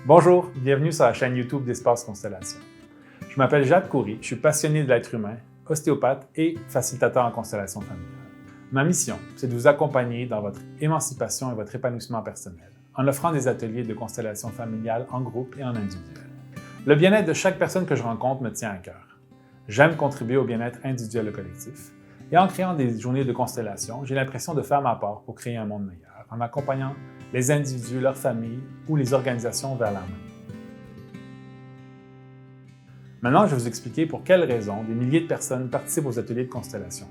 Bonjour, bienvenue sur la chaîne YouTube d'Espace Constellation. Je m'appelle Jacques Coury, je suis passionné de l'être humain, ostéopathe et facilitateur en constellation familiale. Ma mission, c'est de vous accompagner dans votre émancipation et votre épanouissement personnel, en offrant des ateliers de constellation familiale en groupe et en individuel. Le bien-être de chaque personne que je rencontre me tient à cœur. J'aime contribuer au bien-être individuel et collectif, et en créant des journées de constellation, j'ai l'impression de faire ma part pour créer un monde meilleur, en accompagnant les individus, leurs familles ou les organisations vers l'harmonie. Maintenant, je vais vous expliquer pour quelles raisons des milliers de personnes participent aux ateliers de constellation.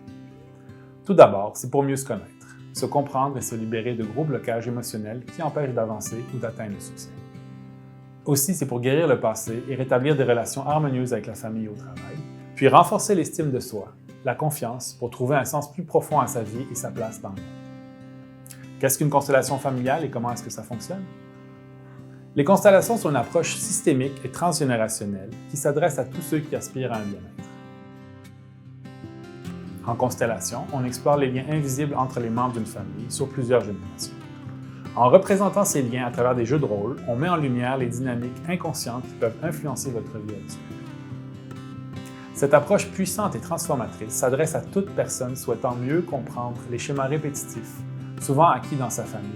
Tout d'abord, c'est pour mieux se connaître, se comprendre et se libérer de gros blocages émotionnels qui empêchent d'avancer ou d'atteindre le succès. Aussi, c'est pour guérir le passé et rétablir des relations harmonieuses avec la famille et au travail, puis renforcer l'estime de soi, la confiance pour trouver un sens plus profond à sa vie et sa place dans le monde. Qu'est-ce qu'une constellation familiale et comment est-ce que ça fonctionne? Les constellations sont une approche systémique et transgénérationnelle qui s'adresse à tous ceux qui aspirent à un bien-être. En constellation, on explore les liens invisibles entre les membres d'une famille sur plusieurs générations. En représentant ces liens à travers des jeux de rôle, on met en lumière les dynamiques inconscientes qui peuvent influencer votre vie actuelle. Cette approche puissante et transformatrice s'adresse à toute personne souhaitant mieux comprendre les schémas répétitifs, souvent acquis dans sa famille,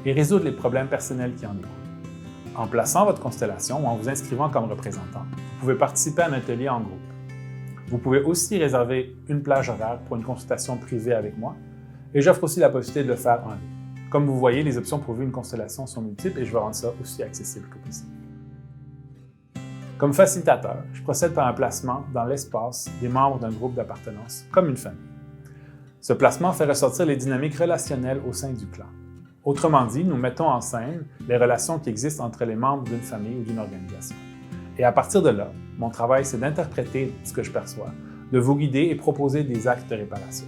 et résoudre les problèmes personnels qui en découlent. En plaçant votre constellation ou en vous inscrivant comme représentant, vous pouvez participer à un atelier en groupe. Vous pouvez aussi réserver une plage horaire pour une consultation privée avec moi, et j'offre aussi la possibilité de le faire en ligne. Comme vous voyez, les options pour vivre une constellation sont multiples et je vais rendre ça aussi accessible que possible. Comme facilitateur, je procède par un placement dans l'espace des membres d'un groupe d'appartenance, comme une famille. Ce placement fait ressortir les dynamiques relationnelles au sein du clan. Autrement dit, nous mettons en scène les relations qui existent entre les membres d'une famille ou d'une organisation. Et à partir de là, mon travail, c'est d'interpréter ce que je perçois, de vous guider et proposer des actes de réparation.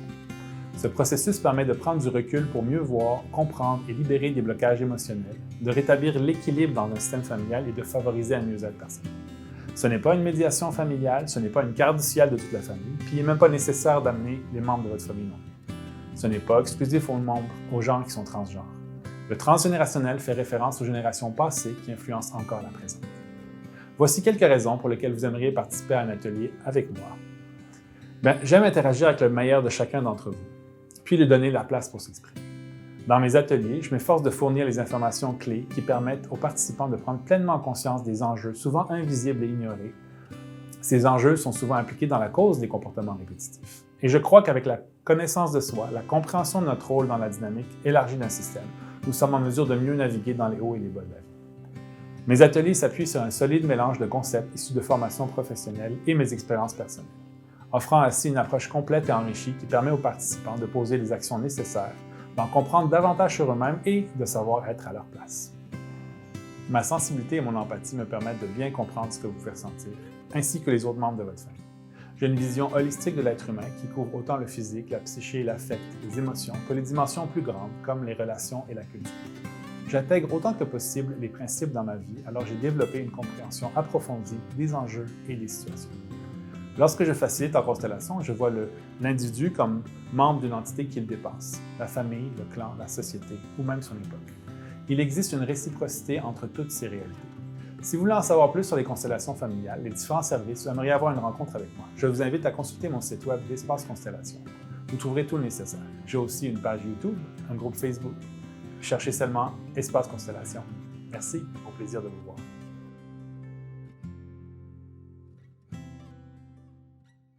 Ce processus permet de prendre du recul pour mieux voir, comprendre et libérer des blocages émotionnels, de rétablir l'équilibre dans un système familial et de favoriser un mieux-être personnel. Ce n'est pas une médiation familiale, ce n'est pas une carte du ciel de toute la famille, puis il n'est même pas nécessaire d'amener les membres de votre famille non plus. Ce n'est pas exclusif aux gens qui sont transgenres. Le transgénérationnel fait référence aux générations passées qui influencent encore la présente. Voici quelques raisons pour lesquelles vous aimeriez participer à un atelier avec moi. J'aime interagir avec le meilleur de chacun d'entre vous, puis lui donner la place pour s'exprimer. Dans mes ateliers, je m'efforce de fournir les informations clés qui permettent aux participants de prendre pleinement conscience des enjeux souvent invisibles et ignorés. Ces enjeux sont souvent impliqués dans la cause des comportements répétitifs. Et je crois qu'avec la connaissance de soi, la compréhension de notre rôle dans la dynamique élargie d'un système, nous sommes en mesure de mieux naviguer dans les hauts et les bas de la vie. Mes ateliers s'appuient sur un solide mélange de concepts issus de formations professionnelles et mes expériences personnelles, offrant ainsi une approche complète et enrichie qui permet aux participants de poser les actions nécessaires, d'en comprendre davantage sur eux-mêmes et de savoir être à leur place. Ma sensibilité et mon empathie me permettent de bien comprendre ce que vous pouvez ressentir, ainsi que les autres membres de votre famille. J'ai une vision holistique de l'être humain qui couvre autant le physique, la psyché, l'affect, les émotions, que les dimensions plus grandes comme les relations et la culture. J'intègre autant que possible les principes dans ma vie, alors j'ai développé une compréhension approfondie des enjeux et des situations. Lorsque je facilite en constellation, je vois l'individu comme membre d'une entité qui le dépasse, la famille, le clan, la société ou même son époque. Il existe une réciprocité entre toutes ces réalités. Si vous voulez en savoir plus sur les constellations familiales, les différents services, vous aimeriez avoir une rencontre avec moi, je vous invite à consulter mon site web d'Espace Constellation. Vous trouverez tout le nécessaire. J'ai aussi une page YouTube, un groupe Facebook. Cherchez seulement Espace Constellation. Merci, au plaisir de vous voir.